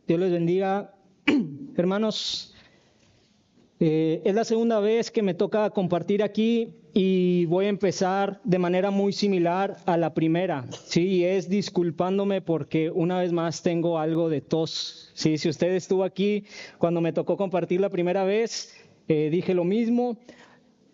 Dios les bendiga. Hermanos, es la segunda vez que me toca compartir aquí y voy a empezar de manera muy similar a la primera. Sí, es disculpándome porque una vez más tengo algo de tos. Sí, si usted estuvo aquí cuando me tocó compartir la primera vez, dije lo mismo.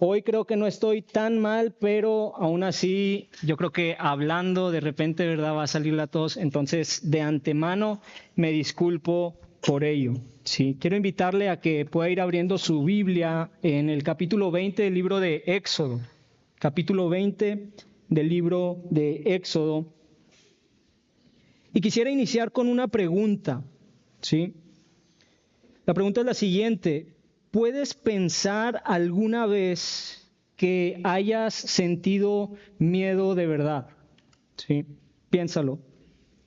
Hoy creo que no estoy tan mal, pero aún así yo creo que hablando de repente, ¿verdad?, va a salir la tos. Entonces, de antemano me disculpo por ello. Sí, quiero invitarle a que pueda ir abriendo su Biblia en el capítulo 20 del libro de Éxodo. Capítulo 20 del libro de Éxodo. Y quisiera iniciar con una pregunta, ¿sí? La pregunta es la siguiente: ¿puedes pensar alguna vez que hayas sentido miedo de verdad? ¿Sí? Piénsalo.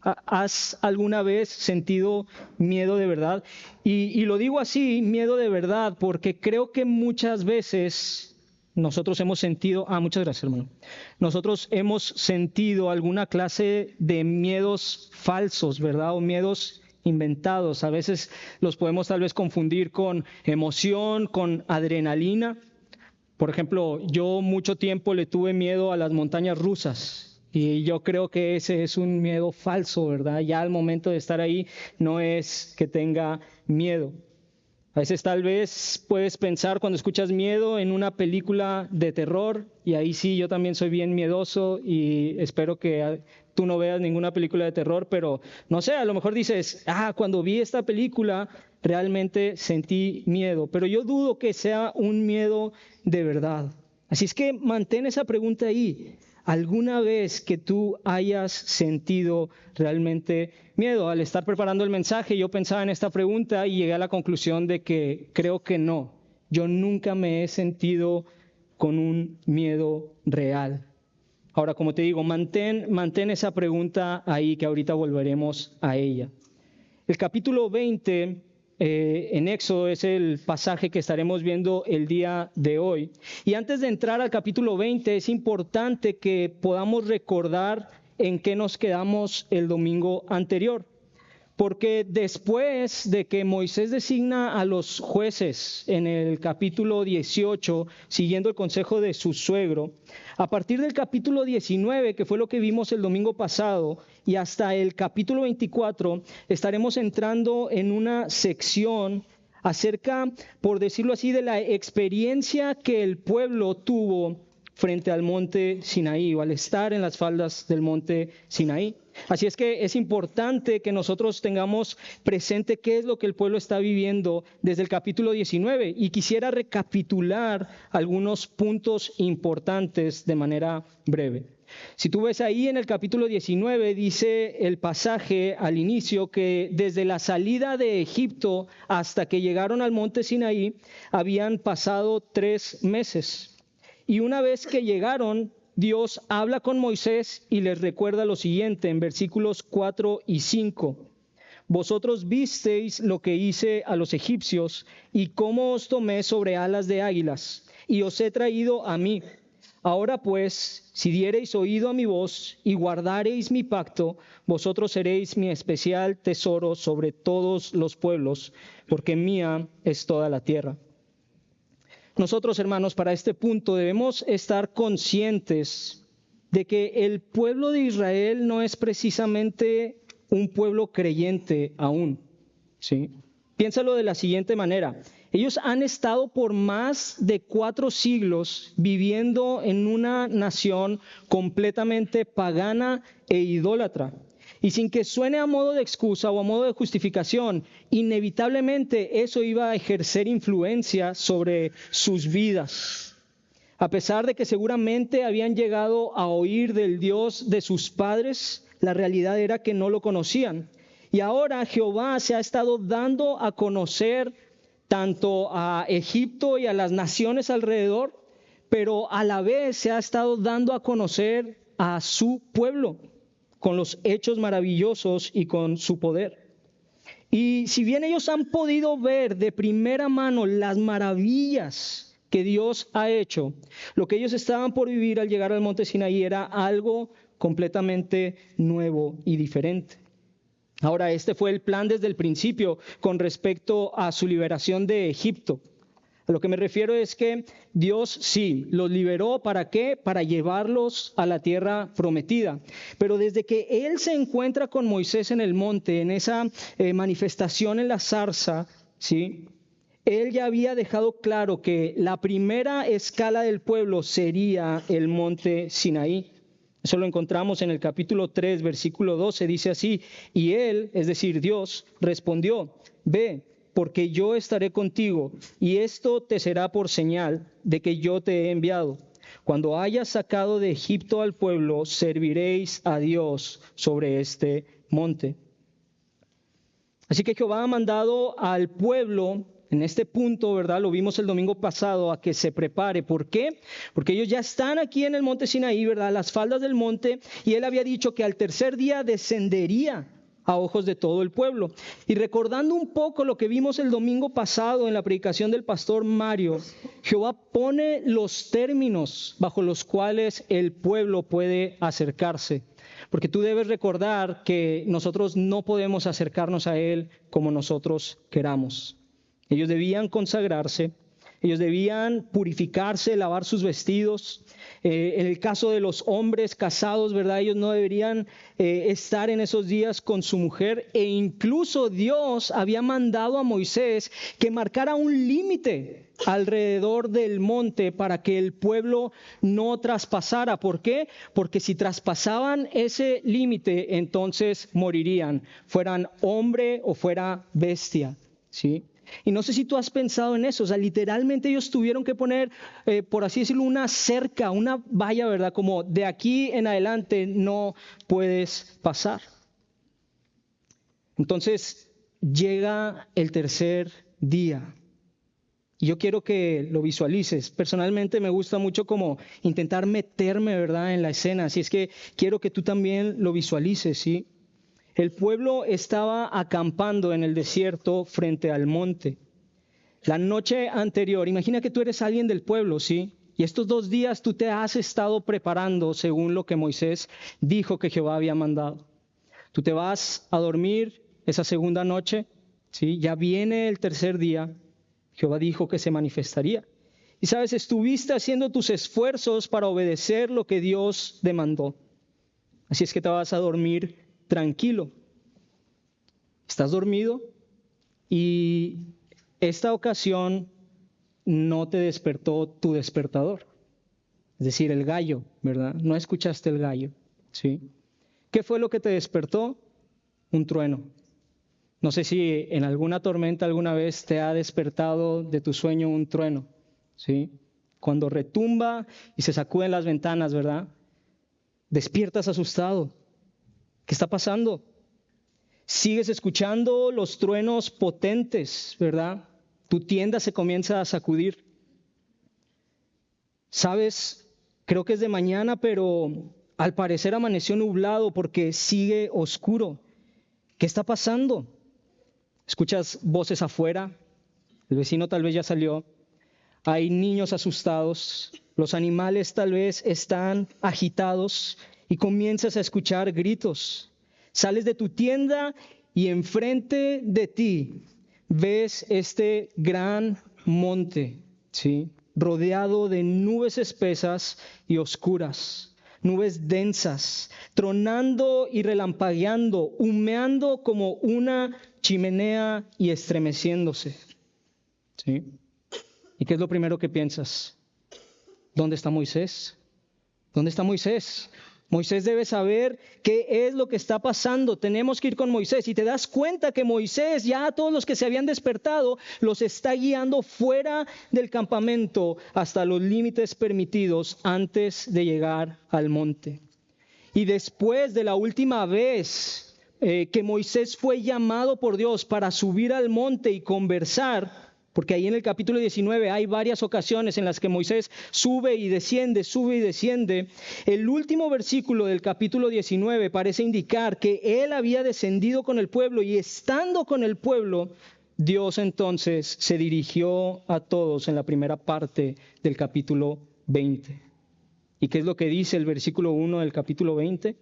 ¿Has alguna vez sentido miedo de verdad? Y lo digo así, miedo de verdad, porque creo que muchas veces nosotros hemos sentido... muchas gracias, hermano. Nosotros hemos sentido alguna clase de miedos falsos, ¿verdad? O miedos inventados. A veces los podemos tal vez confundir con emoción, con adrenalina. Por ejemplo, yo mucho tiempo le tuve miedo a las montañas rusas. Y yo creo que ese es un miedo falso, ¿verdad? Ya al momento de estar ahí no es que tenga miedo. A veces tal vez puedes pensar cuando escuchas miedo en una película de terror, y ahí sí yo también soy bien miedoso y espero que tú no veas ninguna película de terror, pero no sé, a lo mejor dices, cuando vi esta película realmente sentí miedo, pero yo dudo que sea un miedo de verdad. Así es que mantén esa pregunta ahí. ¿Alguna vez que tú hayas sentido realmente miedo? Al estar preparando el mensaje, yo pensaba en esta pregunta y llegué a la conclusión de que creo que no. Yo nunca me he sentido con un miedo real. Ahora, como te digo, mantén esa pregunta ahí, que ahorita volveremos a ella. El capítulo 20 en Éxodo es el pasaje que estaremos viendo el día de hoy. Y antes de entrar al capítulo 20, es importante que podamos recordar en qué nos quedamos el domingo anterior. Porque después de que Moisés designa a los jueces en el capítulo 18, siguiendo el consejo de su suegro, a partir del capítulo 19, que fue lo que vimos el domingo pasado, y hasta el capítulo 24, estaremos entrando en una sección acerca, por decirlo así, de la experiencia que el pueblo tuvo frente al monte Sinaí, o al estar en las faldas del monte Sinaí. Así es que es importante que nosotros tengamos presente qué es lo que el pueblo está viviendo desde el capítulo 19. Y quisiera recapitular algunos puntos importantes de manera breve. Si tú ves ahí en el capítulo 19, dice el pasaje al inicio que desde la salida de Egipto hasta que llegaron al monte Sinaí habían pasado 3 meses. Y una vez que llegaron, Dios habla con Moisés y les recuerda lo siguiente en versículos 4 y 5. Vosotros visteis lo que hice a los egipcios y cómo os tomé sobre alas de águilas y os he traído a mí. Ahora pues, si diereis oído a mi voz y guardareis mi pacto, vosotros seréis mi especial tesoro sobre todos los pueblos, porque mía es toda la tierra. Nosotros, hermanos, para este punto debemos estar conscientes de que el pueblo de Israel no es precisamente un pueblo creyente aún, ¿sí? Piénsalo de la siguiente manera. Ellos han estado por más de 4 siglos viviendo en una nación completamente pagana e idólatra. Y sin que suene a modo de excusa o a modo de justificación, inevitablemente eso iba a ejercer influencia sobre sus vidas. A pesar de que seguramente habían llegado a oír del Dios de sus padres, la realidad era que no lo conocían. Y ahora Jehová se ha estado dando a conocer tanto a Egipto y a las naciones alrededor, pero a la vez se ha estado dando a conocer a su pueblo con los hechos maravillosos y con su poder. Y si bien ellos han podido ver de primera mano las maravillas que Dios ha hecho, lo que ellos estaban por vivir al llegar al monte Sinaí era algo completamente nuevo y diferente. Ahora, este fue el plan desde el principio con respecto a su liberación de Egipto. A lo que me refiero es que Dios sí los liberó. ¿Para qué? Para llevarlos a la tierra prometida. Pero desde que Él se encuentra con Moisés en el monte, en esa manifestación en la zarza, ¿sí?, Él ya había dejado claro que la primera escala del pueblo sería el monte Sinaí. Eso lo encontramos en el capítulo 3, versículo 12, dice así: y Él, es decir, Dios, respondió: ve, porque yo estaré contigo, y esto te será por señal de que yo te he enviado. Cuando hayas sacado de Egipto al pueblo, serviréis a Dios sobre este monte. Así que Jehová ha mandado al pueblo en este punto, ¿verdad? Lo vimos el domingo pasado, a que se prepare. ¿Por qué? Porque ellos ya están aquí en el monte Sinaí, ¿verdad? A las faldas del monte, y Él había dicho que al tercer día descendería a ojos de todo el pueblo. Y recordando un poco lo que vimos el domingo pasado en la predicación del pastor Mario, Jehová pone los términos bajo los cuales el pueblo puede acercarse. Porque tú debes recordar que nosotros no podemos acercarnos a Él como nosotros queramos. Ellos debían consagrarse, ellos debían purificarse, lavar sus vestidos. En el caso de los hombres casados, ¿verdad? Ellos no deberían estar en esos días con su mujer. E incluso Dios había mandado a Moisés que marcara un límite alrededor del monte para que el pueblo no traspasara. ¿Por qué? Porque si traspasaban ese límite, entonces morirían, fueran hombre o fuera bestia, ¿sí? Y no sé si tú has pensado en eso. O sea, literalmente ellos tuvieron que poner, por así decirlo, una cerca, una valla, ¿verdad? Como de aquí en adelante no puedes pasar. Entonces llega el tercer día. Y yo quiero que lo visualices. Personalmente me gusta mucho como intentar meterme, ¿verdad?, en la escena. Así es que quiero que tú también lo visualices, ¿sí? El pueblo estaba acampando en el desierto frente al monte. La noche anterior, imagina que tú eres alguien del pueblo, ¿sí? Y estos 2 días tú te has estado preparando según lo que Moisés dijo que Jehová había mandado. Tú te vas a dormir esa segunda noche, ¿sí? Ya viene el tercer día. Jehová dijo que se manifestaría. Y sabes, estuviste haciendo tus esfuerzos para obedecer lo que Dios demandó. Así es que te vas a dormir tranquilo. Estás dormido y esta ocasión no te despertó tu despertador. Es decir, el gallo, ¿verdad? No escuchaste el gallo, ¿sí? ¿Qué fue lo que te despertó? Un trueno. No sé si en alguna tormenta alguna vez te ha despertado de tu sueño un trueno, ¿sí? Cuando retumba y se sacuden las ventanas, ¿verdad? Despiertas asustado. ¿Qué está pasando? Sigues escuchando los truenos potentes, ¿verdad? Tu tienda se comienza a sacudir. Sabes, creo que es de mañana, pero al parecer amaneció nublado porque sigue oscuro. ¿Qué está pasando? Escuchas voces afuera. El vecino tal vez ya salió. Hay niños asustados. Los animales tal vez están agitados y comienzas a escuchar gritos. Sales de tu tienda y enfrente de ti ves este gran monte, ¿sí?, rodeado de nubes espesas y oscuras, nubes densas, tronando y relampagueando, humeando como una chimenea y estremeciéndose, ¿sí? ¿Y qué es lo primero que piensas? ¿Dónde está Moisés? ¿Dónde está Moisés? Moisés debe saber qué es lo que está pasando. Tenemos que ir con Moisés. Y te das cuenta que Moisés, ya a todos los que se habían despertado, los está guiando fuera del campamento hasta los límites permitidos antes de llegar al monte. Y después de la última vez que Moisés fue llamado por Dios para subir al monte y conversar, porque ahí en el capítulo 19 hay varias ocasiones en las que Moisés sube y desciende, el último versículo del capítulo 19 parece indicar que él había descendido con el pueblo y estando con el pueblo, Dios entonces se dirigió a todos en la primera parte del capítulo 20. ¿Y qué es lo que dice el versículo 1 del capítulo 20?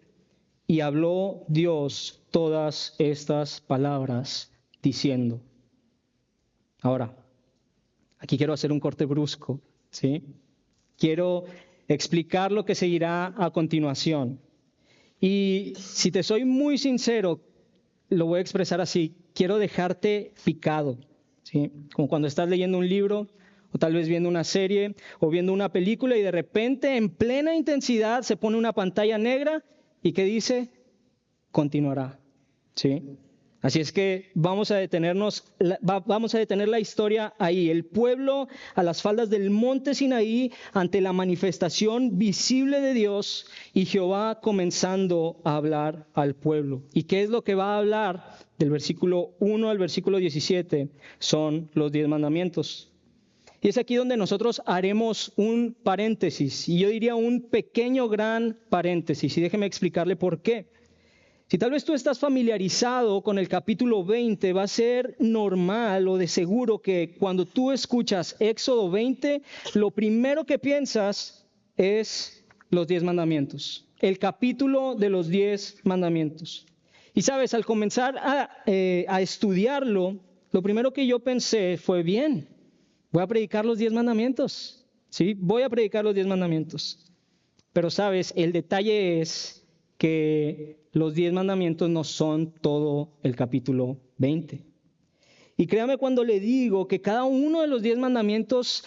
y habló Dios todas estas palabras, diciendo. Ahora, aquí quiero hacer un corte brusco, ¿sí? Quiero explicar lo que seguirá a continuación. Y si te soy muy sincero, lo voy a expresar así, quiero dejarte picado, ¿sí? Como cuando estás leyendo un libro, o tal vez viendo una serie, o viendo una película, y de repente, en plena intensidad, se pone una pantalla negra, y ¿qué dice? Continuará, ¿sí? Así es que vamos a detener la historia ahí. El pueblo a las faldas del monte Sinaí ante la manifestación visible de Dios y Jehová comenzando a hablar al pueblo. ¿Y qué es lo que va a hablar? Del versículo 1 al versículo 17 son los 10 mandamientos. Y es aquí donde nosotros haremos un paréntesis, y yo diría un pequeño gran paréntesis, y déjeme explicarle por qué. Si tal vez tú estás familiarizado con el capítulo 20, va a ser normal o de seguro que cuando tú escuchas Éxodo 20, lo primero que piensas es los 10 mandamientos, el capítulo de los 10 mandamientos. Y sabes, al comenzar a estudiarlo, lo primero que yo pensé fue, bien, voy a predicar los 10 mandamientos, ¿sí? Voy a predicar los 10 mandamientos. Pero sabes, el detalle es que los 10 mandamientos no son todo el capítulo 20. Y créame cuando le digo que cada uno de los 10 mandamientos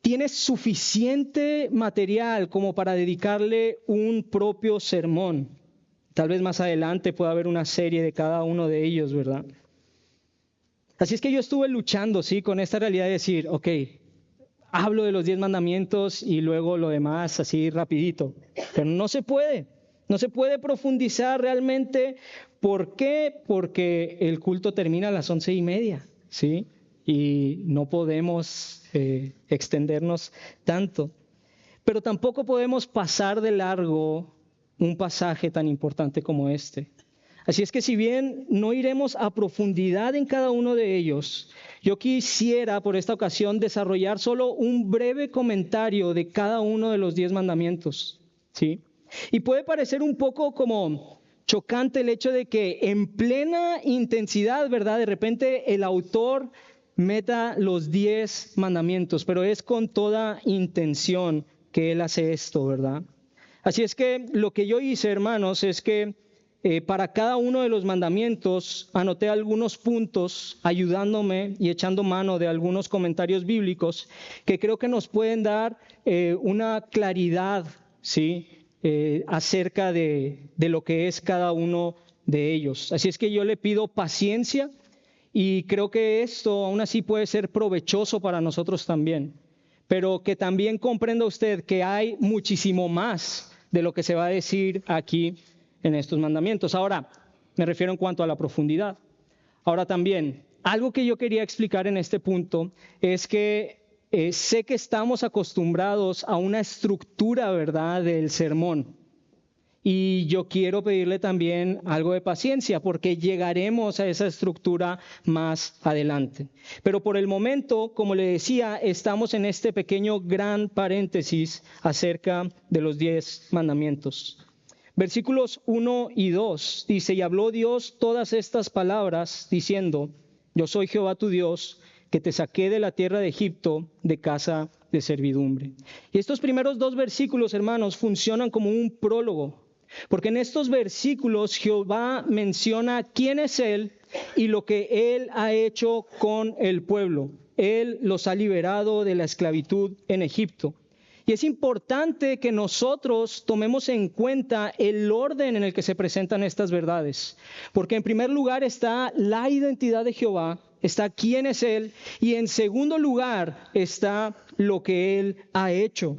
tiene suficiente material como para dedicarle un propio sermón. Tal vez más adelante pueda haber una serie de cada uno de ellos, ¿verdad? Así es que yo estuve luchando, ¿sí? Con esta realidad de decir, ok, hablo de los 10 mandamientos y luego lo demás así rapidito. Pero no se puede. No se puede profundizar realmente. ¿Por qué? Porque el culto termina a las 11:30, ¿sí? Y no podemos extendernos tanto. Pero tampoco podemos pasar de largo un pasaje tan importante como este. Así es que si bien no iremos a profundidad en cada uno de ellos, yo quisiera por esta ocasión desarrollar solo un breve comentario de cada uno de los 10 mandamientos, ¿sí? Y puede parecer un poco como chocante el hecho de que en plena intensidad, ¿verdad? De repente el autor meta los 10 mandamientos, pero es con toda intención que él hace esto, ¿verdad? Así es que lo que yo hice, hermanos, es que para cada uno de los mandamientos anoté algunos puntos ayudándome y echando mano de algunos comentarios bíblicos que creo que nos pueden dar una claridad, ¿sí? Acerca de lo que es cada uno de ellos. Así es que yo le pido paciencia y creo que esto aún así puede ser provechoso para nosotros también, pero que también comprenda usted que hay muchísimo más de lo que se va a decir aquí en estos mandamientos. Ahora, me refiero en cuanto a la profundidad. Ahora también, algo que yo quería explicar en este punto es que sé que estamos acostumbrados a una estructura, ¿verdad?, del sermón. Y yo quiero pedirle también algo de paciencia porque llegaremos a esa estructura más adelante. Pero por el momento, como le decía, estamos en este pequeño gran paréntesis acerca de los 10 mandamientos. Versículos 1 y 2 dice, y habló Dios todas estas palabras diciendo, yo soy Jehová tu Dios, que te saqué de la tierra de Egipto, de casa de servidumbre. Y estos primeros 2 versículos, hermanos, funcionan como un prólogo, porque en estos versículos Jehová menciona quién es Él y lo que Él ha hecho con el pueblo. Él los ha liberado de la esclavitud en Egipto. Y es importante que nosotros tomemos en cuenta el orden en el que se presentan estas verdades, porque en primer lugar está la identidad de Jehová, está quién es Él, y en segundo lugar está lo que Él ha hecho.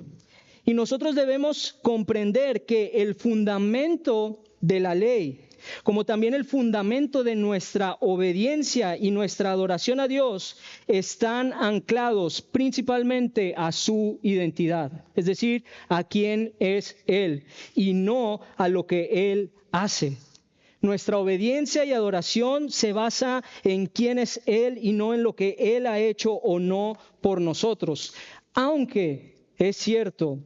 Y nosotros debemos comprender que el fundamento de la ley, como también el fundamento de nuestra obediencia y nuestra adoración a Dios, están anclados principalmente a su identidad, es decir, a quién es Él y no a lo que Él hace. Nuestra obediencia y adoración se basa en quién es Él y no en lo que Él ha hecho o no por nosotros, aunque es cierto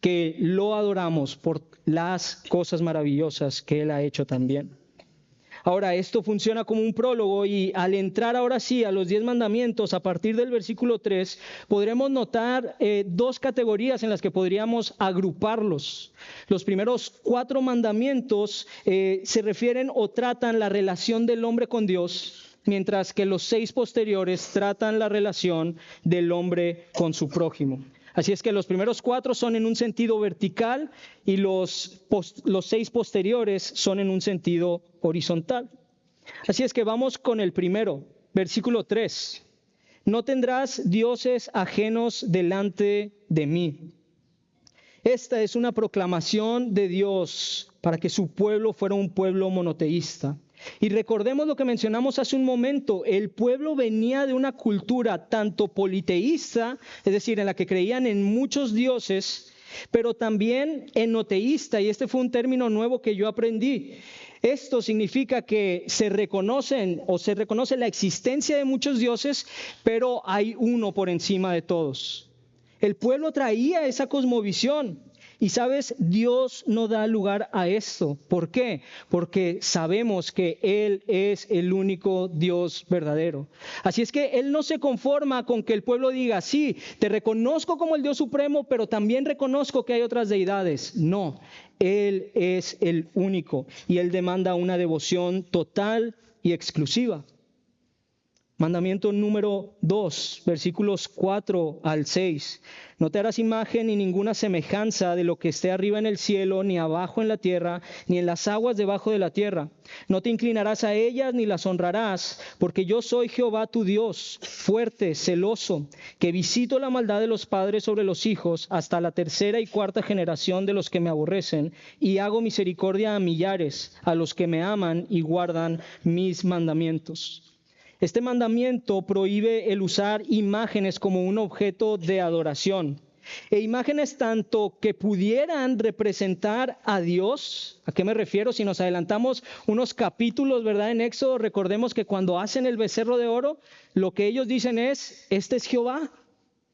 que lo adoramos por las cosas maravillosas que Él ha hecho también. Ahora, esto funciona como un prólogo y al entrar ahora sí a los 10 mandamientos, a partir del versículo 3, podremos notar dos categorías en las que podríamos agruparlos. Los primeros 4 mandamientos se refieren o tratan la relación del hombre con Dios, mientras que los 6 posteriores tratan la relación del hombre con su prójimo. Así es que los primeros 4 son en un sentido vertical y los 6 posteriores son en un sentido horizontal. Así es que vamos con el primero, versículo 3. No tendrás dioses ajenos delante de mí. Esta es una proclamación de Dios para que su pueblo fuera un pueblo monoteísta. Y recordemos lo que mencionamos hace un momento, el pueblo venía de una cultura tanto politeísta, es decir, en la que creían en muchos dioses, pero también enoteísta, y este fue un término nuevo que yo aprendí. Esto significa que se reconoce la existencia de muchos dioses, pero hay uno por encima de todos. El pueblo traía esa cosmovisión. Y sabes, Dios no da lugar a esto. ¿Por qué? Porque sabemos que Él es el único Dios verdadero. Así es que Él no se conforma con que el pueblo diga, sí, te reconozco como el Dios supremo, pero también reconozco que hay otras deidades. No, Él es el único y Él demanda una devoción total y exclusiva. Mandamiento número 2, versículos 4 al 6. No te harás imagen ni ninguna semejanza de lo que esté arriba en el cielo, ni abajo en la tierra, ni en las aguas debajo de la tierra. No te inclinarás a ellas ni las honrarás, porque yo soy Jehová tu Dios, fuerte, celoso, que visito la maldad de los padres sobre los hijos hasta la 3ª y 4ª generación de los que me aborrecen, y hago misericordia a millares, a los que me aman y guardan mis mandamientos. Este mandamiento prohíbe el usar imágenes como un objeto de adoración. E imágenes tanto que pudieran representar a Dios. ¿A qué me refiero? Si nos adelantamos unos capítulos, ¿verdad? En Éxodo, recordemos que cuando hacen el becerro de oro, lo que ellos dicen es, este es Jehová.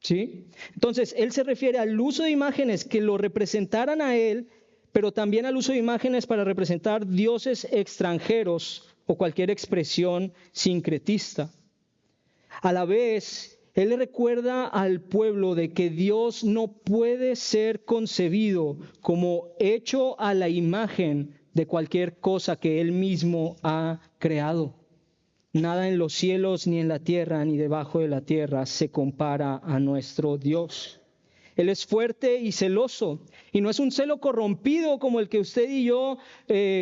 ¿Sí? Entonces, él se refiere al uso de imágenes que lo representaran a él, pero también al uso de imágenes para representar dioses extranjeros o cualquier expresión sincretista. A la vez, él le recuerda al pueblo de que Dios no puede ser concebido como hecho a la imagen de cualquier cosa que él mismo ha creado. Nada en los cielos, ni en la tierra, ni debajo de la tierra se compara a nuestro Dios. Él es fuerte y celoso, y no es un celo corrompido como el que usted y yo,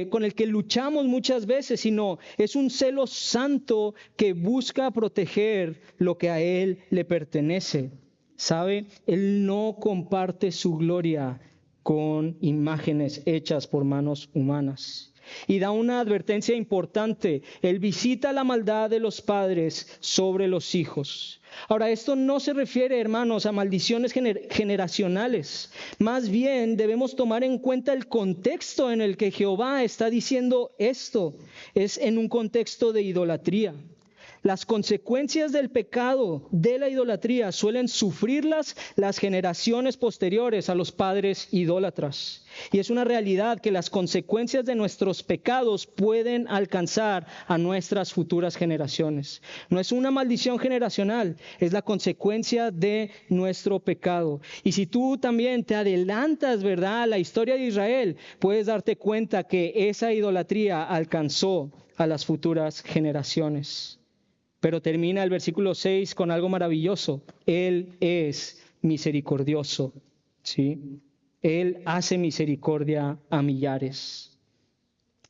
con el que luchamos muchas veces, sino es un celo santo que busca proteger lo que a Él le pertenece. ¿Sabe? Él no comparte su gloria con imágenes hechas por manos humanas. Y da una advertencia importante. Él visita la maldad de los padres sobre los hijos. Ahora, esto no se refiere, hermanos, a maldiciones generacionales. Más bien, debemos tomar en cuenta el contexto en el que Jehová está diciendo esto. Es en un contexto de idolatría. Las consecuencias del pecado de la idolatría suelen sufrirlas las generaciones posteriores a los padres idólatras. Y es una realidad que las consecuencias de nuestros pecados pueden alcanzar a nuestras futuras generaciones. No es una maldición generacional, es la consecuencia de nuestro pecado. Y si tú también te adelantas, ¿verdad?, a la historia de Israel, puedes darte cuenta que esa idolatría alcanzó a las futuras generaciones. Pero termina el versículo 6 con algo maravilloso. Él es misericordioso, ¿sí? Él hace misericordia a millares.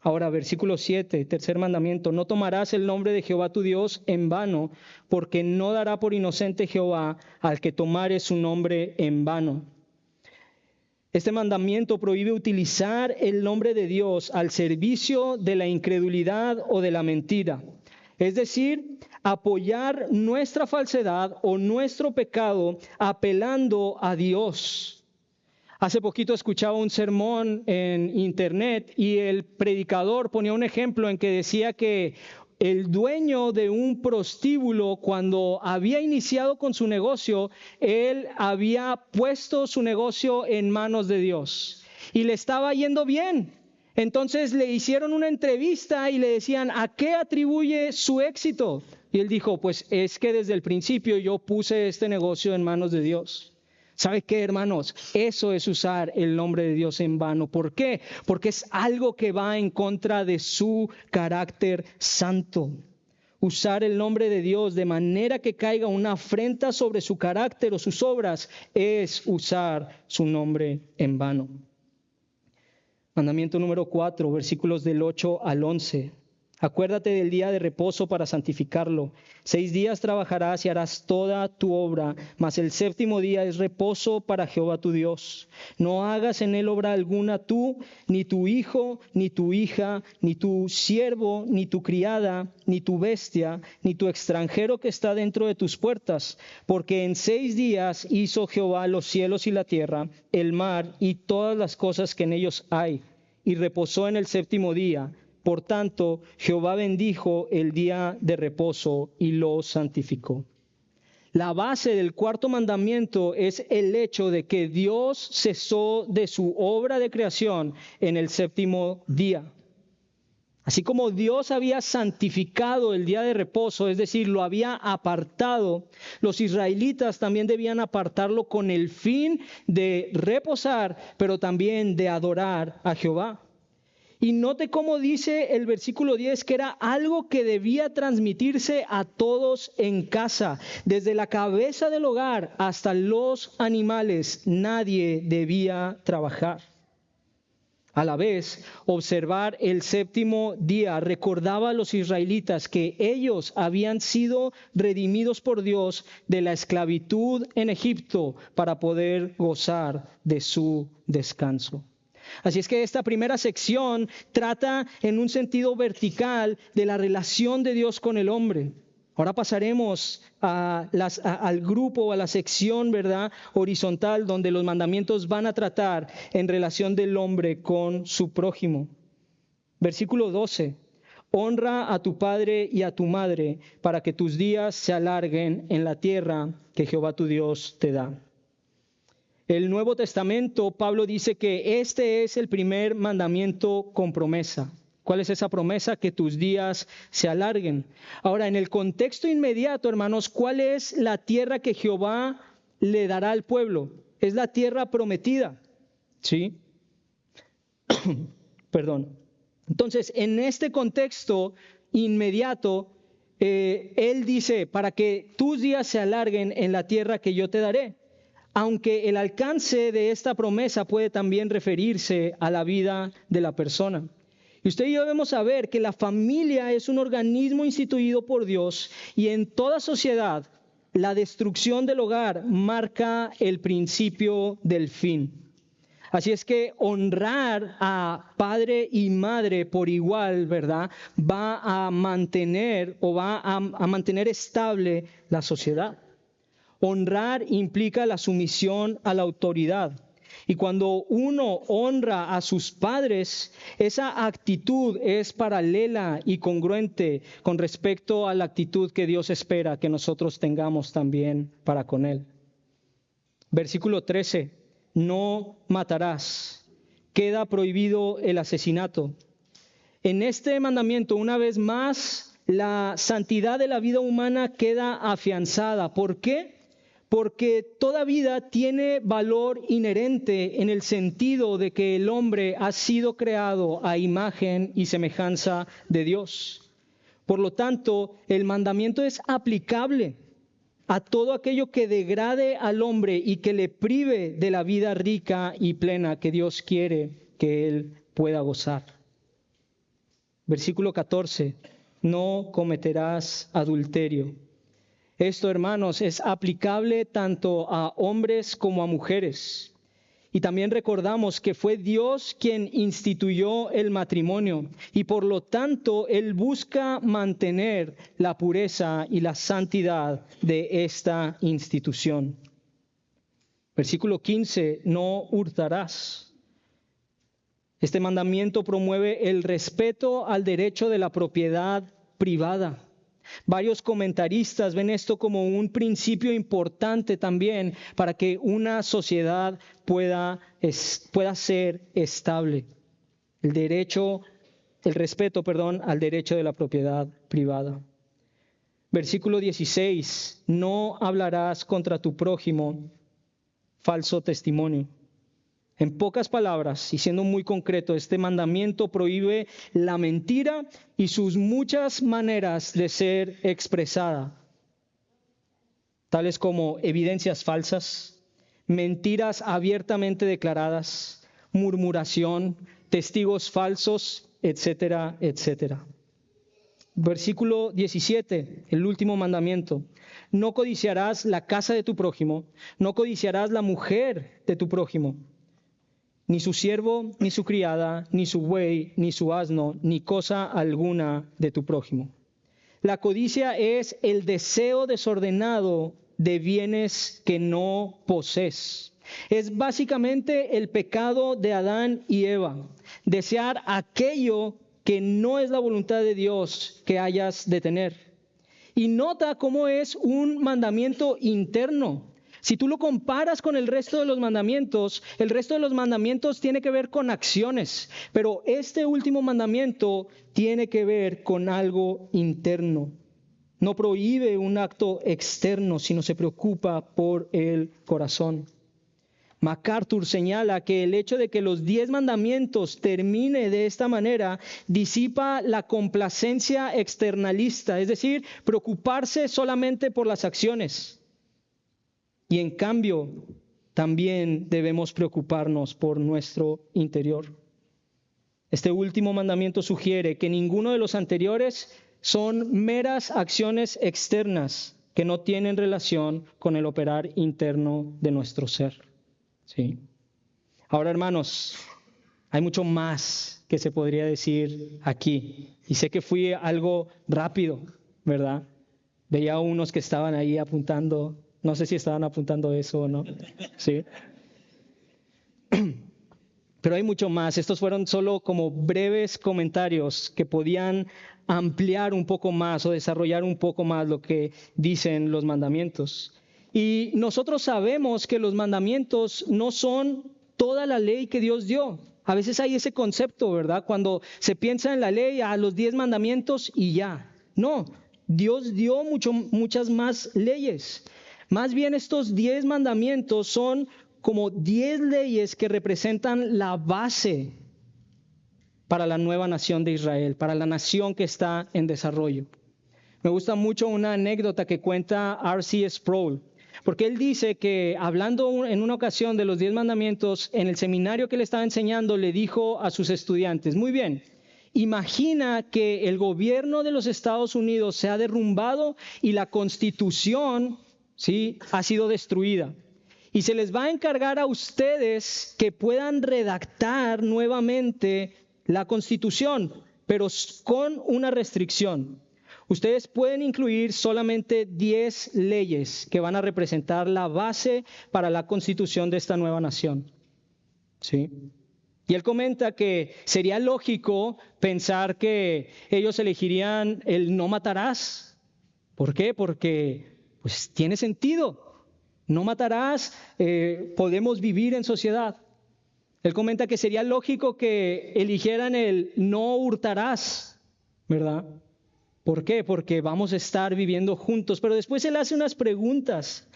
Ahora, versículo 7, tercer mandamiento. No tomarás el nombre de Jehová tu Dios en vano, porque no dará por inocente Jehová al que tomare su nombre en vano. Este mandamiento prohíbe utilizar el nombre de Dios al servicio de la incredulidad o de la mentira. Es decir, apoyar nuestra falsedad o nuestro pecado apelando a Dios. Hace poquito escuchaba un sermón en internet y el predicador ponía un ejemplo en que decía que el dueño de un prostíbulo, cuando había iniciado con su negocio, él había puesto su negocio en manos de Dios. y le estaba yendo bien. Entonces le hicieron una entrevista y le decían, ¿a qué atribuye su éxito? Y él dijo, pues es que desde el principio yo puse este negocio en manos de Dios. ¿Sabe qué, hermanos? Eso es usar el nombre de Dios en vano. ¿Por qué? Porque es algo que va en contra de su carácter santo. Usar el nombre de Dios de manera que caiga una afrenta sobre su carácter o sus obras es usar su nombre en vano. Mandamiento número 4, versículos del 8 al 11. Acuérdate del día de reposo para santificarlo. 6 días trabajarás y harás toda tu obra, mas el séptimo día es reposo para Jehová tu Dios. No hagas en él obra alguna tú, ni tu hijo, ni tu hija, ni tu siervo, ni tu criada, ni tu bestia, ni tu extranjero que está dentro de tus puertas. Porque en 6 días hizo Jehová los cielos y la tierra, el mar y todas las cosas que en ellos hay, y reposó en el séptimo día. Por tanto, Jehová bendijo el día de reposo y lo santificó. La base del cuarto mandamiento es el hecho de que Dios cesó de su obra de creación en el séptimo día. Así como Dios había santificado el día de reposo, es decir, lo había apartado, los israelitas también debían apartarlo con el fin de reposar, pero también de adorar a Jehová. Y note cómo dice el versículo 10 que era algo que debía transmitirse a todos en casa. Desde la cabeza del hogar hasta los animales, nadie debía trabajar. A la vez, observar el séptimo día recordaba a los israelitas que ellos habían sido redimidos por Dios de la esclavitud en Egipto para poder gozar de su descanso. Así es que esta primera sección trata en un sentido vertical de la relación de Dios con el hombre. Ahora pasaremos al grupo, a la sección, ¿verdad?, horizontal, donde los mandamientos van a tratar en relación del hombre con su prójimo. Versículo 12. Honra a tu padre y a tu madre para que tus días se alarguen en la tierra que Jehová tu Dios te da. El Nuevo Testamento, Pablo dice que este es el primer mandamiento con promesa. ¿Cuál es esa promesa? Que tus días se alarguen. Ahora, en el contexto inmediato, hermanos, ¿cuál es la tierra que Jehová le dará al pueblo? Es la tierra prometida, ¿sí? Perdón. Entonces, en este contexto inmediato, él dice, para que tus días se alarguen en la tierra que yo te daré. Aunque el alcance de esta promesa puede también referirse a la vida de la persona. Y usted y yo debemos saber que la familia es un organismo instituido por Dios y en toda sociedad la destrucción del hogar marca el principio del fin. Así es que honrar a padre y madre por igual, ¿verdad?, va a mantener estable la sociedad. Honrar implica la sumisión a la autoridad. Y cuando uno honra a sus padres, esa actitud es paralela y congruente con respecto a la actitud que Dios espera que nosotros tengamos también para con Él. Versículo 13. No matarás. Queda prohibido el asesinato. En este mandamiento, una vez más, la santidad de la vida humana queda afianzada. ¿Por qué? Porque toda vida tiene valor inherente en el sentido de que el hombre ha sido creado a imagen y semejanza de Dios. Por lo tanto, el mandamiento es aplicable a todo aquello que degrade al hombre y que le prive de la vida rica y plena que Dios quiere que él pueda gozar. Versículo 14. No cometerás adulterio. Esto, hermanos, es aplicable tanto a hombres como a mujeres. Y también recordamos que fue Dios quien instituyó el matrimonio y por lo tanto Él busca mantener la pureza y la santidad de esta institución. Versículo 15, no hurtarás. Este mandamiento promueve el respeto al derecho de la propiedad privada. Varios comentaristas ven esto como un principio importante también para que una sociedad pueda ser estable. El respeto al derecho de la propiedad privada. Versículo 16, no hablarás contra tu prójimo falso testimonio. En pocas palabras, y siendo muy concreto, este mandamiento prohíbe la mentira y sus muchas maneras de ser expresada, tales como evidencias falsas, mentiras abiertamente declaradas, murmuración, testigos falsos, etcétera, etcétera. Versículo 17, el último mandamiento. No codiciarás la casa de tu prójimo, no codiciarás la mujer de tu prójimo, ni su siervo, ni su criada, ni su buey, ni su asno, ni cosa alguna de tu prójimo. La codicia es el deseo desordenado de bienes que no posees. Es básicamente el pecado de Adán y Eva. Desear aquello que no es la voluntad de Dios que hayas de tener. Y nota cómo es un mandamiento interno. Si tú lo comparas con el resto de los mandamientos tiene que ver con acciones, pero este último mandamiento tiene que ver con algo interno. No prohíbe un acto externo, sino se preocupa por el corazón. MacArthur señala que el hecho de que los 10 mandamientos termine de esta manera disipa la complacencia externalista, es decir, preocuparse solamente por las acciones. Y en cambio, también debemos preocuparnos por nuestro interior. Este último mandamiento sugiere que ninguno de los anteriores son meras acciones externas que no tienen relación con el operar interno de nuestro ser. Sí. Ahora, hermanos, hay mucho más que se podría decir aquí. Y sé que fui algo rápido, ¿verdad? Veía a unos que estaban ahí apuntando. No sé si estaban apuntando eso o no. Sí. Pero hay mucho más. Estos fueron solo como breves comentarios que podían ampliar un poco más o desarrollar un poco más lo que dicen los mandamientos. Y nosotros sabemos que los mandamientos no son toda la ley que Dios dio. A veces hay ese concepto, ¿verdad? Cuando se piensa en la ley, a los 10 mandamientos y ya. No, Dios dio muchas más leyes. Más bien estos 10 mandamientos son como 10 leyes que representan la base para la nueva nación de Israel, para la nación que está en desarrollo. Me gusta mucho una anécdota que cuenta R.C. Sproul, porque él dice que hablando en una ocasión de los 10 mandamientos, en el seminario que le estaba enseñando, le dijo a sus estudiantes, muy bien, imagina que el gobierno de los Estados Unidos se ha derrumbado y la Constitución, ¿sí?, ha sido destruida. Y se les va a encargar a ustedes que puedan redactar nuevamente la Constitución, pero con una restricción. Ustedes pueden incluir solamente 10 leyes que van a representar la base para la constitución de esta nueva nación. ¿Sí? Y él comenta que sería lógico pensar que ellos elegirían el no matarás. ¿Por qué? Porque pues tiene sentido. No matarás, podemos vivir en sociedad. Él comenta que sería lógico que eligieran el no hurtarás, ¿verdad? ¿Por qué? Porque vamos a estar viviendo juntos. Pero después él hace unas preguntas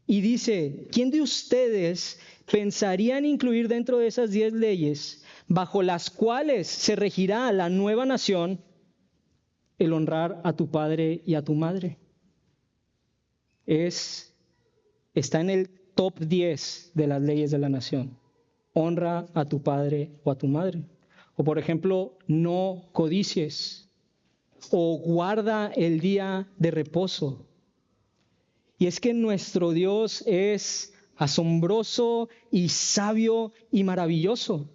y dice, ¿quién de ustedes pensarían incluir dentro de esas 10 leyes bajo las cuales se regirá la nueva nación el honrar a tu padre y a tu madre? Está en el top 10 de las leyes de la nación. Honra a tu padre o a tu madre. O por ejemplo, no codicies. O guarda el día de reposo. Y es que nuestro Dios es asombroso y sabio y maravilloso.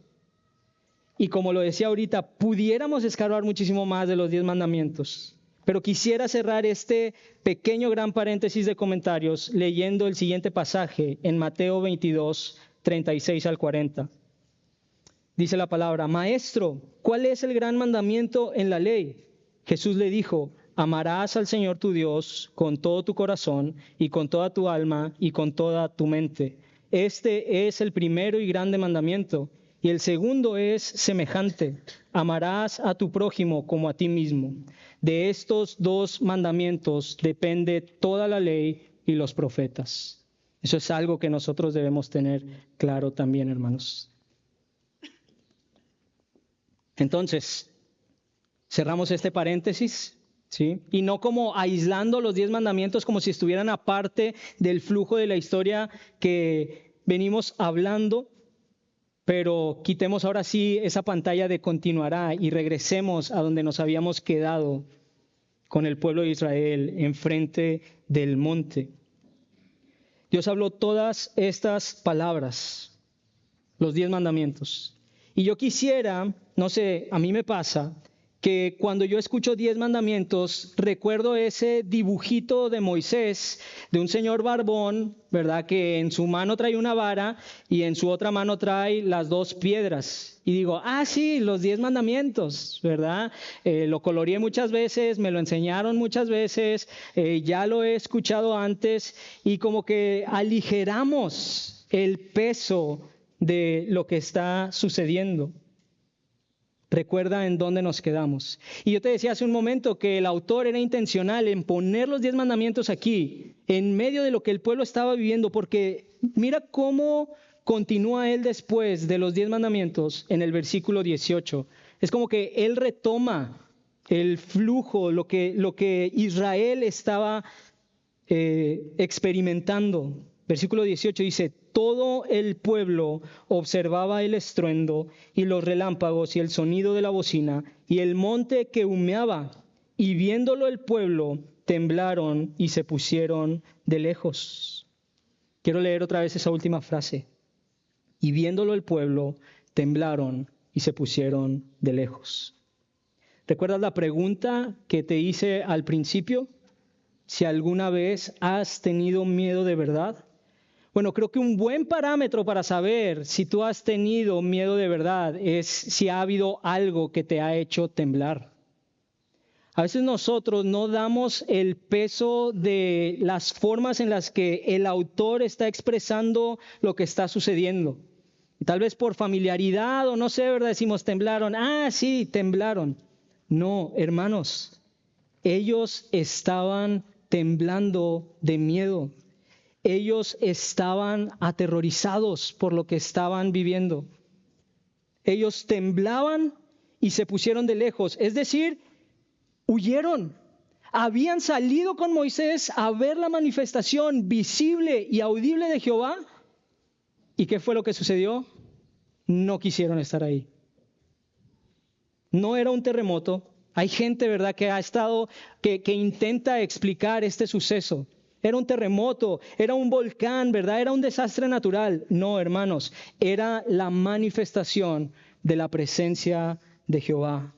Y como lo decía ahorita, pudiéramos escarbar muchísimo más de los 10 mandamientos. Pero quisiera cerrar este pequeño gran paréntesis de comentarios leyendo el siguiente pasaje en Mateo 22, 36 al 40. Dice la palabra, Maestro, ¿cuál es el gran mandamiento en la ley? Jesús le dijo, amarás al Señor tu Dios con todo tu corazón y con toda tu alma y con toda tu mente. Este es el primero y grande mandamiento. Y el segundo es semejante: amarás a tu prójimo como a ti mismo. De estos dos mandamientos depende toda la ley y los profetas. Eso es algo que nosotros debemos tener claro también, hermanos. Entonces, cerramos este paréntesis, ¿sí? Y no como aislando los 10 mandamientos como si estuvieran aparte del flujo de la historia que venimos hablando, pero quitemos ahora sí esa pantalla de continuará y regresemos a donde nos habíamos quedado con el pueblo de Israel enfrente del monte. Dios habló todas estas palabras, los 10 mandamientos. Y yo quisiera, no sé, a mí me pasa que cuando yo escucho 10 mandamientos, recuerdo ese dibujito de Moisés, de un señor barbón, ¿verdad? Que en su mano trae una vara y en su otra mano trae las 2 piedras. Y digo, sí, los 10 mandamientos, ¿verdad? Lo coloreé muchas veces, me lo enseñaron muchas veces, ya lo he escuchado antes y como que aligeramos el peso de lo que está sucediendo. Recuerda en dónde nos quedamos. Y yo te decía hace un momento que el autor era intencional en poner los 10 mandamientos aquí, en medio de lo que el pueblo estaba viviendo, porque mira cómo continúa él después de los 10 mandamientos en el versículo 18. Es como que él retoma el flujo, lo que Israel estaba experimentando. Versículo 18 dice: todo el pueblo observaba el estruendo y los relámpagos y el sonido de la bocina y el monte que humeaba, y viéndolo el pueblo temblaron y se pusieron de lejos. Quiero leer otra vez esa última frase. Y viéndolo el pueblo temblaron y se pusieron de lejos. ¿Recuerdas la pregunta que te hice al principio? Si alguna vez has tenido miedo de verdad. Bueno, creo que un buen parámetro para saber si tú has tenido miedo de verdad es si ha habido algo que te ha hecho temblar. A veces nosotros no damos el peso de las formas en las que el autor está expresando lo que está sucediendo. Tal vez por familiaridad o no sé, ¿verdad? Decimos temblaron. Sí, temblaron. No, hermanos, ellos estaban temblando de miedo. Ellos estaban aterrorizados por lo que estaban viviendo. Ellos temblaban y se pusieron de lejos, es decir, huyeron. Habían salido con Moisés a ver la manifestación visible y audible de Jehová. ¿Y qué fue lo que sucedió? No quisieron estar ahí. No era un terremoto. Hay gente, ¿verdad?, que ha estado, que intenta explicar este suceso. Era un terremoto, era un volcán, ¿verdad? Era un desastre natural. No, hermanos, era la manifestación de la presencia de Jehová.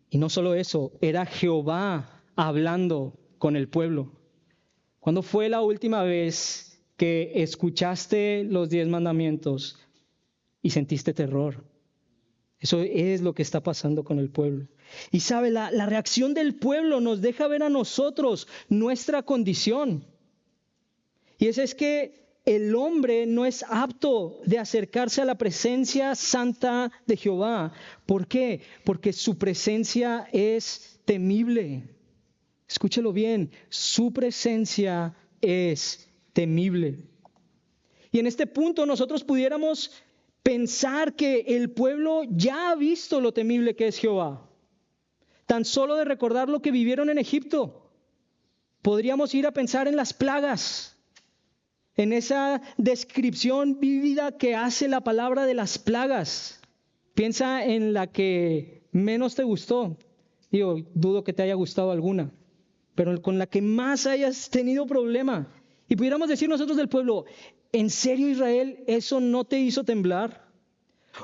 Y no solo eso, era Jehová hablando con el pueblo. ¿Cuándo fue la última vez que escuchaste los 10 mandamientos y sentiste terror? Eso es lo que está pasando con el pueblo. Y sabe, la reacción del pueblo nos deja ver a nosotros nuestra condición. Y es que el hombre no es apto de acercarse a la presencia santa de Jehová. ¿Por qué? Porque su presencia es temible. Escúchelo bien, su presencia es temible. Y en este punto nosotros pudiéramos pensar que el pueblo ya ha visto lo temible que es Jehová. Tan solo de recordar lo que vivieron en Egipto, podríamos ir a pensar en las plagas, en esa descripción vívida que hace la palabra de las plagas. Piensa en la que menos te gustó. Dudo que te haya gustado alguna, pero con la que más hayas tenido problema. Y pudiéramos decir nosotros del pueblo: ¿en serio, Israel, eso no te hizo temblar?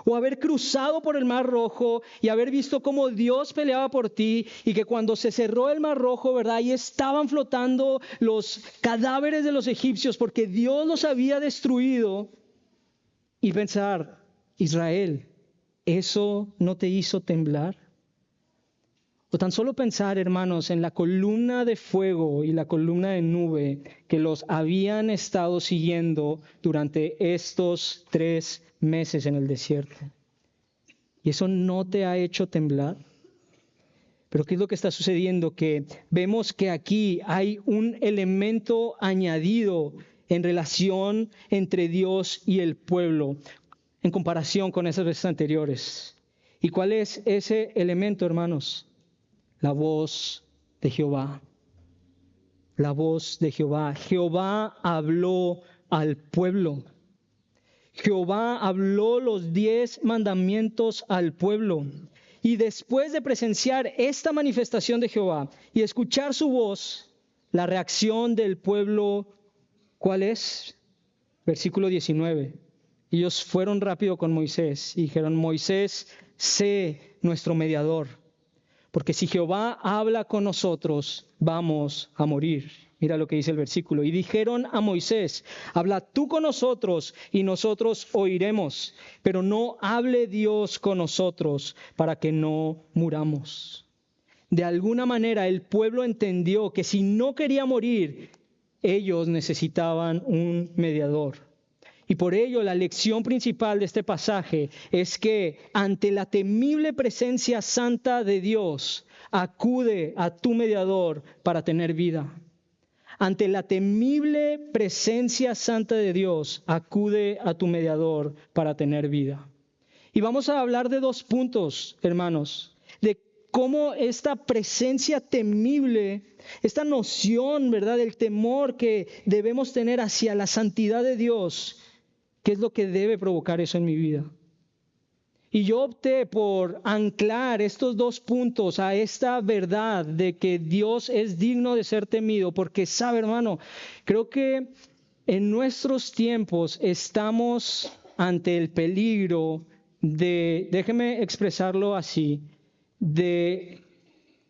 O haber cruzado por el Mar Rojo y haber visto cómo Dios peleaba por ti, y que cuando se cerró el Mar Rojo, ¿verdad?, ahí estaban flotando los cadáveres de los egipcios porque Dios los había destruido. Y pensar: Israel, ¿eso no te hizo temblar? O tan solo pensar, hermanos, en la columna de fuego y la columna de nube que los habían estado siguiendo durante estos 3 meses en el desierto. ¿Y eso no te ha hecho temblar? Pero ¿qué es lo que está sucediendo? Que vemos que aquí hay un elemento añadido en relación entre Dios y el pueblo en comparación con esas veces anteriores. ¿Y cuál es ese elemento, hermanos? La voz de Jehová. La voz de Jehová. Jehová habló al pueblo. Jehová habló los 10 mandamientos al pueblo. Y después de presenciar esta manifestación de Jehová y escuchar su voz, la reacción del pueblo, ¿cuál es? Versículo 19. Ellos fueron rápido con Moisés y dijeron: Moisés, sé nuestro mediador, porque si Jehová habla con nosotros, vamos a morir. Mira lo que dice el versículo. Y dijeron a Moisés: habla tú con nosotros y nosotros oiremos, pero no hable Dios con nosotros para que no muramos. De alguna manera el pueblo entendió que si no quería morir, ellos necesitaban un mediador. Y por ello la lección principal de este pasaje es que ante la temible presencia santa de Dios, acude a tu mediador para tener vida. Ante la temible presencia santa de Dios, acude a tu mediador para tener vida. Y vamos a hablar de 2 puntos, hermanos, de cómo esta presencia temible, esta noción, ¿verdad?, del temor que debemos tener hacia la santidad de Dios, ¿qué es lo que debe provocar eso en mi vida? Y yo opté por anclar estos 2 puntos a esta verdad de que Dios es digno de ser temido, porque sabe, hermano, creo que en nuestros tiempos estamos ante el peligro de, déjeme expresarlo así, de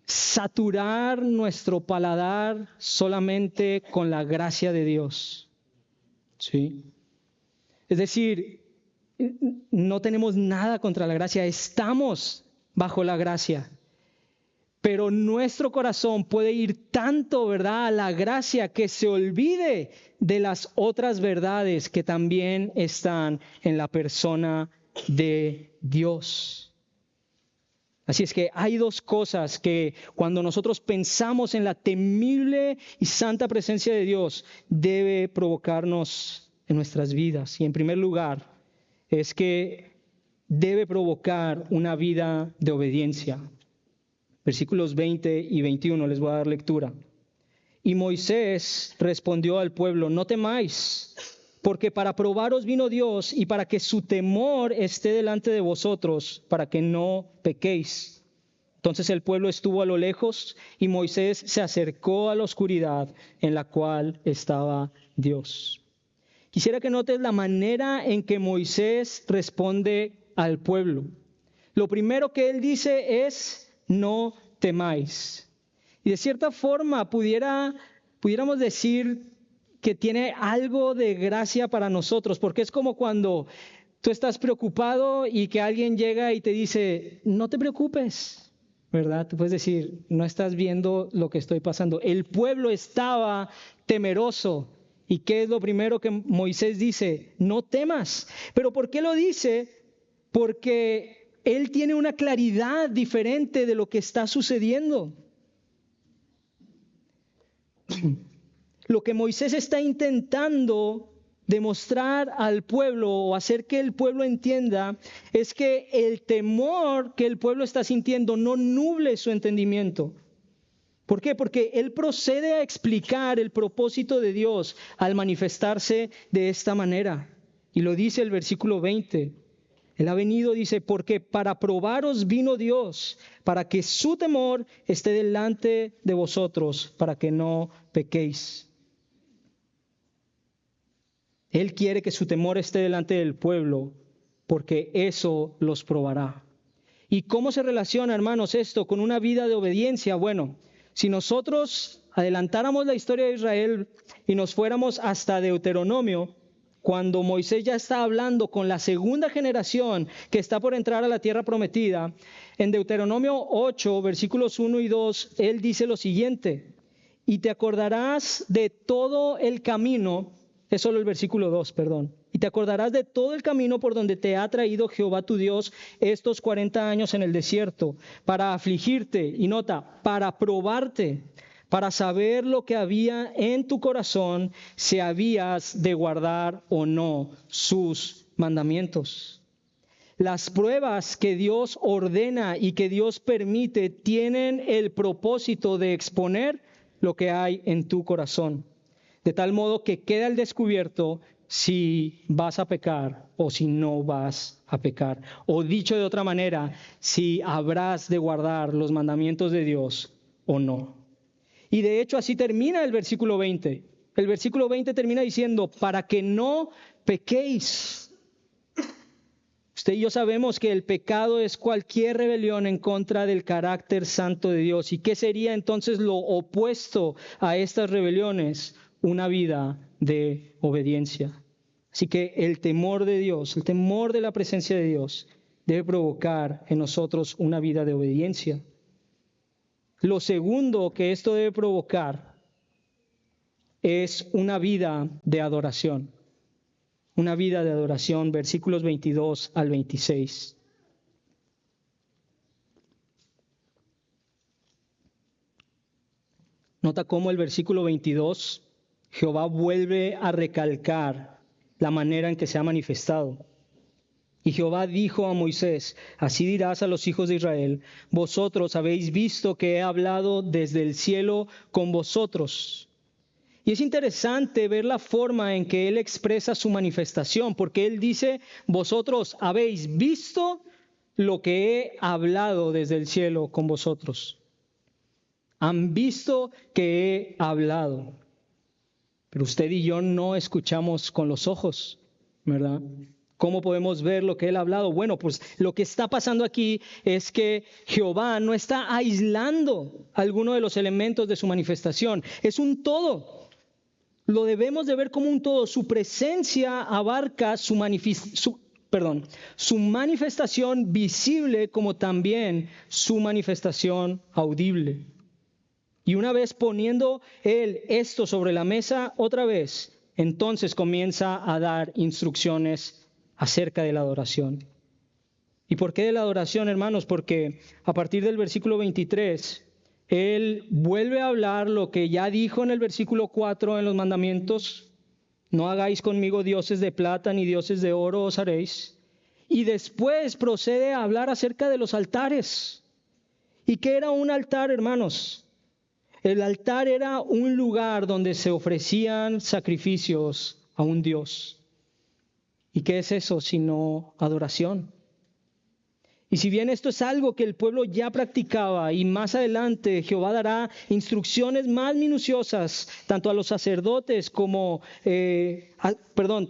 saturar nuestro paladar solamente con la gracia de Dios. ¿Sí? Es decir, no tenemos nada contra la gracia, estamos bajo la gracia. Pero nuestro corazón puede ir tanto, ¿verdad?, a la gracia que se olvide de las otras verdades que también están en la persona de Dios. Así es que hay 2 cosas que cuando nosotros pensamos en la temible y santa presencia de Dios debe provocarnos en nuestras vidas. Y en primer lugar es que debe provocar una vida de obediencia. Versículos 20 y 21 les voy a dar lectura. Y Moisés respondió al pueblo: no temáis, porque para probaros vino Dios y para que su temor esté delante de vosotros, para que no pequéis. Entonces el pueblo estuvo a lo lejos y Moisés se acercó a la oscuridad en la cual estaba Dios. Quisiera que notes la manera en que Moisés responde al pueblo. Lo primero que él dice es: no temáis. Y de cierta forma pudiéramos decir que tiene algo de gracia para nosotros, porque es como cuando tú estás preocupado y que alguien llega y te dice: no te preocupes, ¿verdad? Tú puedes decir: no estás viendo lo que estoy pasando. El pueblo estaba temeroso. ¿Y qué es lo primero que Moisés dice? No temas. ¿Pero por qué lo dice? Porque él tiene una claridad diferente de lo que está sucediendo. Lo que Moisés está intentando demostrar al pueblo o hacer que el pueblo entienda es que el temor que el pueblo está sintiendo no nuble su entendimiento. ¿Por qué? Porque él procede a explicar el propósito de Dios al manifestarse de esta manera. Y lo dice el versículo 20. Él ha venido, dice, porque para probaros vino Dios, para que su temor esté delante de vosotros, para que no pequéis. Él quiere que su temor esté delante del pueblo, porque eso los probará. ¿Y cómo se relaciona, hermanos, esto con una vida de obediencia? Bueno, si nosotros adelantáramos la historia de Israel y nos fuéramos hasta Deuteronomio, cuando Moisés ya está hablando con la segunda generación que está por entrar a la tierra prometida, en Deuteronomio 8, versículos 1 y 2, él dice lo siguiente: y te acordarás de todo el camino, es solo el versículo 2, perdón. Y te acordarás de todo el camino por donde te ha traído Jehová tu Dios estos 40 años en el desierto, para afligirte, y nota, para probarte, para saber lo que había en tu corazón, si habías de guardar o no sus mandamientos. Las pruebas que Dios ordena y que Dios permite tienen el propósito de exponer lo que hay en tu corazón, de tal modo que queda al descubierto si vas a pecar o si no vas a pecar. O dicho de otra manera, si habrás de guardar los mandamientos de Dios o no. Y de hecho así termina el versículo 20. El versículo 20 termina diciendo: para que no pequéis. Usted y yo sabemos que el pecado es cualquier rebelión en contra del carácter santo de Dios. ¿Y qué sería entonces lo opuesto a estas rebeliones? Una vida de obediencia. Así que el temor de Dios, el temor de la presencia de Dios, debe provocar en nosotros una vida de obediencia. Lo segundo que esto debe provocar es una vida de adoración. Una vida de adoración, versículos 22 al 26. Nota cómo el versículo 22, Jehová vuelve a recalcar la manera en que se ha manifestado. Y Jehová dijo a Moisés: así dirás a los hijos de Israel: vosotros habéis visto que he hablado desde el cielo con vosotros. Y es interesante ver la forma en que él expresa su manifestación, porque él dice: vosotros habéis visto lo que he hablado desde el cielo con vosotros. Han visto que he hablado. Pero usted y yo no escuchamos con los ojos, ¿verdad? ¿Cómo podemos ver lo que él ha hablado? Bueno, pues lo que está pasando aquí es que Jehová no está aislando alguno de los elementos de su manifestación. Es un todo. Lo debemos de ver como un todo. Su presencia abarca su manifestación visible, como también su manifestación audible. Y una vez poniendo él esto sobre la mesa, otra vez, entonces comienza a dar instrucciones acerca de la adoración. ¿Y por qué de la adoración, hermanos? Porque a partir del versículo 23... él vuelve a hablar lo que ya dijo en el versículo 4 en los mandamientos: no hagáis conmigo dioses de plata ni dioses de oro os haréis. Y después procede a hablar acerca de los altares. ¿Y qué era un altar, hermanos? El altar era un lugar donde se ofrecían sacrificios a un Dios. ¿Y qué es eso sino adoración? Y si bien esto es algo que el pueblo ya practicaba, y más adelante Jehová dará instrucciones más minuciosas, tanto a los sacerdotes como,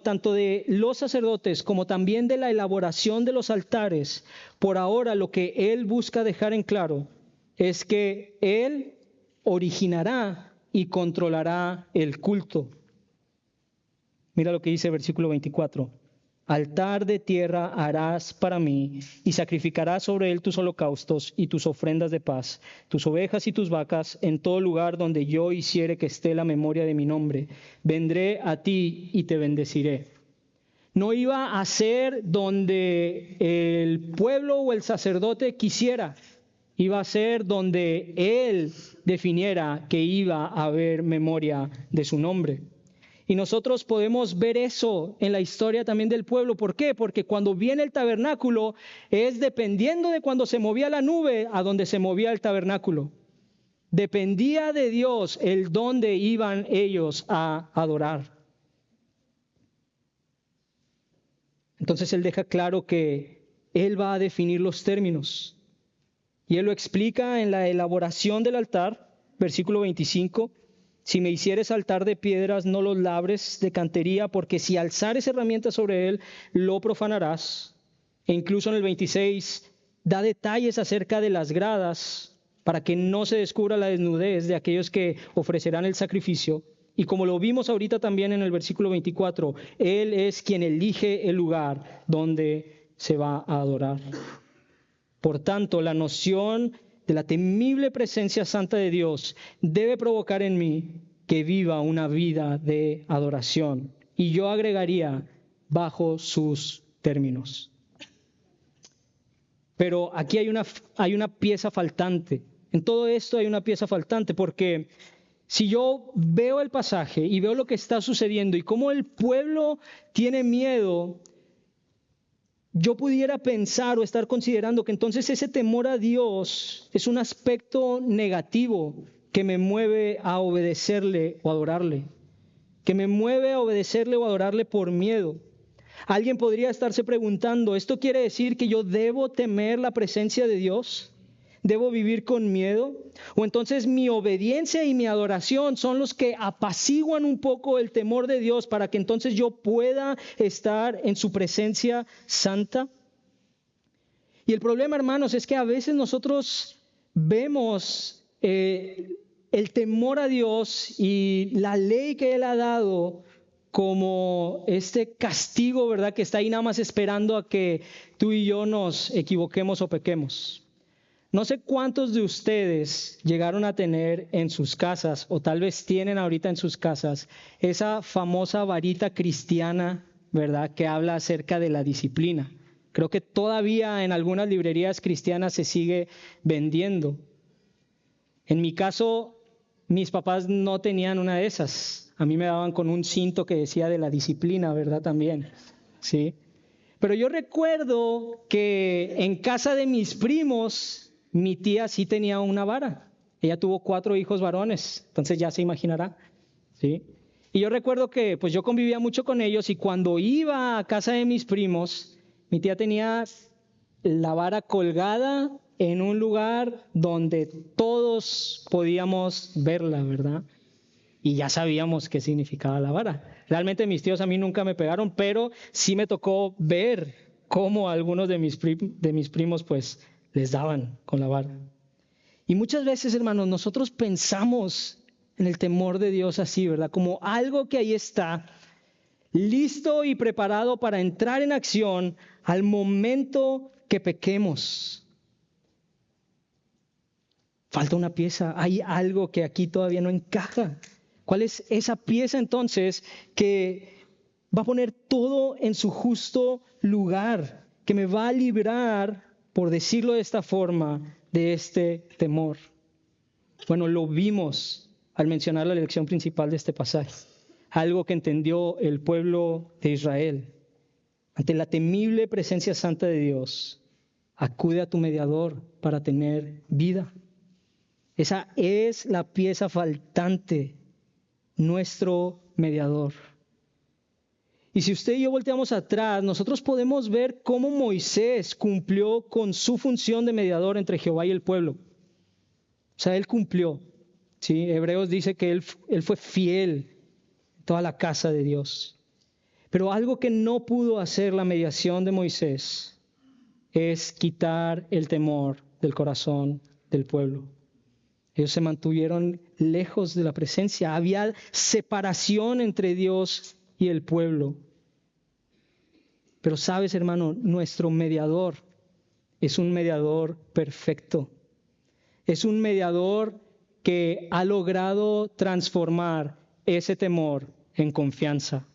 tanto de los sacerdotes como también de la elaboración de los altares, por ahora lo que él busca dejar en claro es que él originará y controlará el culto. Mira lo que dice el versículo 24. Altar de tierra harás para mí, y sacrificarás sobre él tus holocaustos y tus ofrendas de paz, tus ovejas y tus vacas, en todo lugar donde yo hiciere que esté la memoria de mi nombre. Vendré a ti y te bendeciré. No iba a ser donde el pueblo o el sacerdote quisiera, iba a ser donde él definiera que iba a haber memoria de su nombre. Y nosotros podemos ver eso en la historia también del pueblo. ¿Por qué? Porque cuando viene el tabernáculo es dependiendo de cuando se movía la nube a donde se movía el tabernáculo. Dependía de Dios el dónde iban ellos a adorar. Entonces él deja claro que él va a definir los términos. Y él lo explica en la elaboración del altar, versículo 25. Si me hicieres altar de piedras, no los labres de cantería, porque si alzares herramientas sobre él, lo profanarás. E incluso en el 26 da detalles acerca de las gradas, para que no se descubra la desnudez de aquellos que ofrecerán el sacrificio. Y como lo vimos ahorita también en el versículo 24, Él es quien elige el lugar donde se va a adorar. Por tanto, la noción de la temible presencia santa de Dios debe provocar en mí que viva una vida de adoración. Y yo agregaría, bajo sus términos. Pero aquí hay una pieza faltante. En todo esto hay una pieza faltante, porque si yo veo el pasaje y veo lo que está sucediendo y cómo el pueblo tiene miedo, yo pudiera pensar o estar considerando que entonces ese temor a Dios es un aspecto negativo que me mueve a obedecerle o adorarle, que me mueve a obedecerle o adorarle por miedo. Alguien podría estarse preguntando, ¿esto quiere decir que yo debo temer la presencia de Dios? ¿Debo vivir con miedo? ¿O entonces mi obediencia y mi adoración son los que apaciguan un poco el temor de Dios para que entonces yo pueda estar en su presencia santa? Y el problema, hermanos, es que a veces nosotros vemos el temor a Dios y la ley que Él ha dado como este castigo, ¿verdad? Que está ahí nada más esperando a que tú y yo nos equivoquemos o pequemos. No sé cuántos de ustedes llegaron a tener en sus casas, o tal vez tienen ahorita en sus casas, esa famosa varita cristiana, ¿verdad? Que habla acerca de la disciplina. Creo que todavía en algunas librerías cristianas se sigue vendiendo. En mi caso, mis papás no tenían una de esas. A mí me daban con un cinto que decía de la disciplina, ¿verdad? También, ¿sí? Pero yo recuerdo que en casa de mis primos, mi tía sí tenía una vara. Ella tuvo 4 hijos varones, entonces ya se imaginará, ¿sí? Y yo recuerdo que pues yo convivía mucho con ellos y cuando iba a casa de mis primos, mi tía tenía la vara colgada en un lugar donde todos podíamos verla, ¿verdad? Y ya sabíamos qué significaba la vara. Realmente mis tíos a mí nunca me pegaron, pero sí me tocó ver cómo algunos de mis primos pues les daban con la vara. Y muchas veces, hermanos, nosotros pensamos en el temor de Dios así, ¿verdad? Como algo que ahí está, listo y preparado para entrar en acción al momento que pequemos. Falta una pieza, hay algo que aquí todavía no encaja. ¿Cuál es esa pieza entonces que va a poner todo en su justo lugar, que me va a librar, por decirlo de esta forma, de este temor? Bueno, lo vimos al mencionar la lección principal de este pasaje, algo que entendió el pueblo de Israel. Ante la temible presencia santa de Dios, acude a tu mediador para tener vida. Esa es la pieza faltante, nuestro mediador. Y si usted y yo volteamos atrás, nosotros podemos ver cómo Moisés cumplió con su función de mediador entre Jehová y el pueblo. O sea, él cumplió. ¿Sí? Hebreos dice que él fue fiel en toda la casa de Dios. Pero algo que no pudo hacer la mediación de Moisés es quitar el temor del corazón del pueblo. Ellos se mantuvieron lejos de la presencia. Había separación entre Dios y el pueblo. Pero sabes, hermano, nuestro mediador es un mediador perfecto. Es un mediador que ha logrado transformar ese temor en confianza.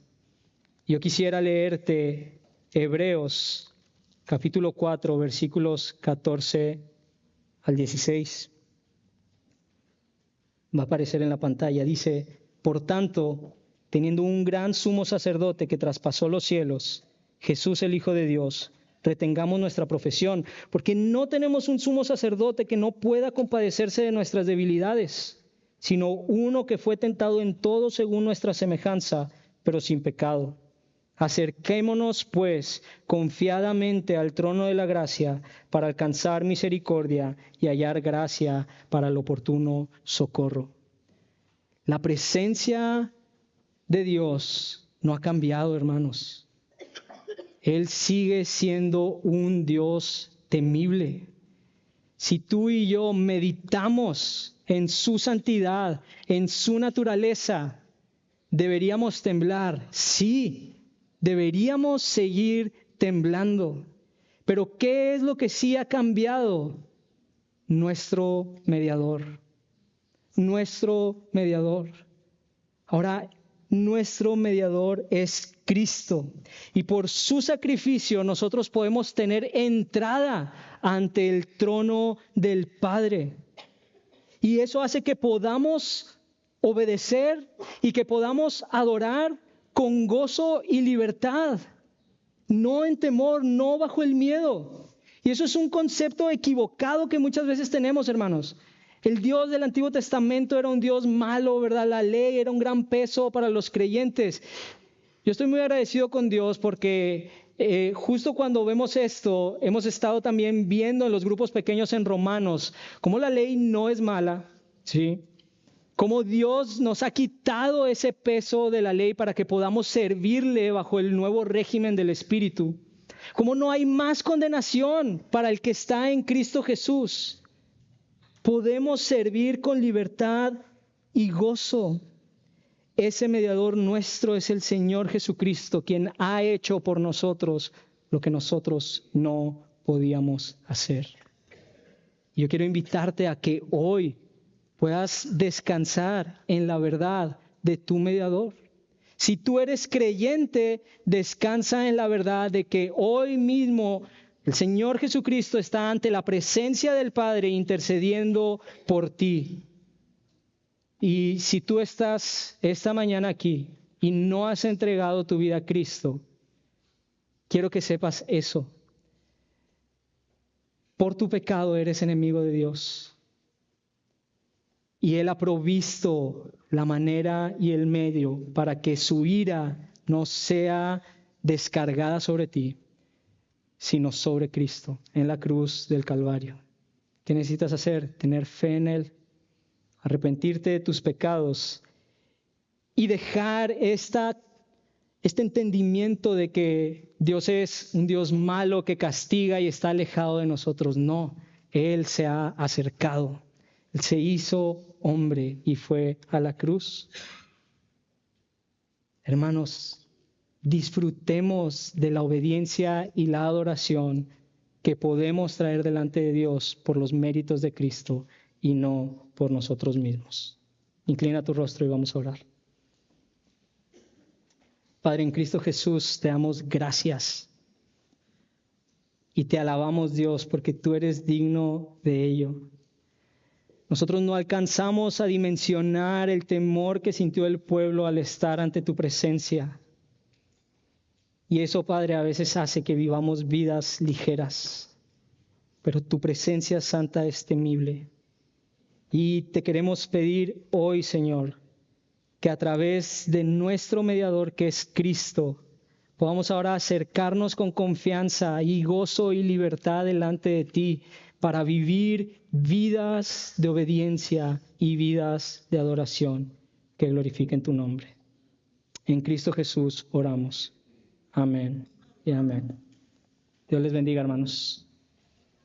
Yo quisiera leerte Hebreos capítulo 4, versículos 14 al 16. Va a aparecer en la pantalla. Dice, por tanto, teniendo un gran sumo sacerdote que traspasó los cielos, Jesús el Hijo de Dios, retengamos nuestra profesión, porque no tenemos un sumo sacerdote que no pueda compadecerse de nuestras debilidades, sino uno que fue tentado en todo según nuestra semejanza, pero sin pecado. Acerquémonos, pues, confiadamente al trono de la gracia para alcanzar misericordia y hallar gracia para el oportuno socorro. La presencia de Dios no ha cambiado, hermanos. Él sigue siendo un Dios temible. Si tú y yo meditamos en su santidad, en su naturaleza, ¿Deberíamos temblar? Sí, deberíamos seguir temblando. Pero ¿qué es lo que sí ha cambiado? Nuestro mediador. Nuestro mediador. Ahora, nuestro mediador es Cristo. Y por su sacrificio nosotros podemos tener entrada ante el trono del Padre. Y eso hace que podamos obedecer y que podamos adorar con gozo y libertad. No en temor, no bajo el miedo. Y eso es un concepto equivocado que muchas veces tenemos, hermanos. El Dios del Antiguo Testamento era un Dios malo, ¿verdad? La ley era un gran peso para los creyentes. Yo estoy muy agradecido con Dios porque justo cuando vemos esto, hemos estado también viendo en los grupos pequeños en Romanos cómo la ley no es mala, ¿sí? Cómo Dios nos ha quitado ese peso de la ley para que podamos servirle bajo el nuevo régimen del Espíritu. Cómo no hay más condenación para el que está en Cristo Jesús. Podemos servir con libertad y gozo. Ese mediador nuestro es el Señor Jesucristo, quien ha hecho por nosotros lo que nosotros no podíamos hacer. Yo quiero invitarte a que hoy puedas descansar en la verdad de tu mediador. Si tú eres creyente, descansa en la verdad de que hoy mismo el Señor Jesucristo está ante la presencia del Padre intercediendo por ti. Y si tú estás esta mañana aquí y no has entregado tu vida a Cristo, quiero que sepas eso. Por tu pecado eres enemigo de Dios. Y Él ha provisto la manera y el medio para que su ira no sea descargada sobre ti, sino sobre Cristo en la cruz del Calvario. ¿Qué necesitas hacer? Tener fe en Él, arrepentirte de tus pecados y dejar este entendimiento de que Dios es un Dios malo que castiga y está alejado de nosotros. No, Él se ha acercado. Él se hizo hombre y fue a la cruz. Hermanos, disfrutemos de la obediencia y la adoración que podemos traer delante de Dios por los méritos de Cristo y no por nosotros mismos. Inclina tu rostro y vamos a orar. Padre, en Cristo Jesús te damos gracias y te alabamos, Dios, porque tú eres digno de ello. Nosotros no alcanzamos a dimensionar el temor que sintió el pueblo al estar ante tu presencia. Y eso, Padre, a veces hace que vivamos vidas ligeras. Pero tu presencia santa es temible. Y te queremos pedir hoy, Señor, que a través de nuestro mediador, que es Cristo, podamos ahora acercarnos con confianza y gozo y libertad delante de ti, para vivir vidas de obediencia y vidas de adoración que glorifiquen tu nombre. En Cristo Jesús oramos. Amén y amén. Dios les bendiga, hermanos.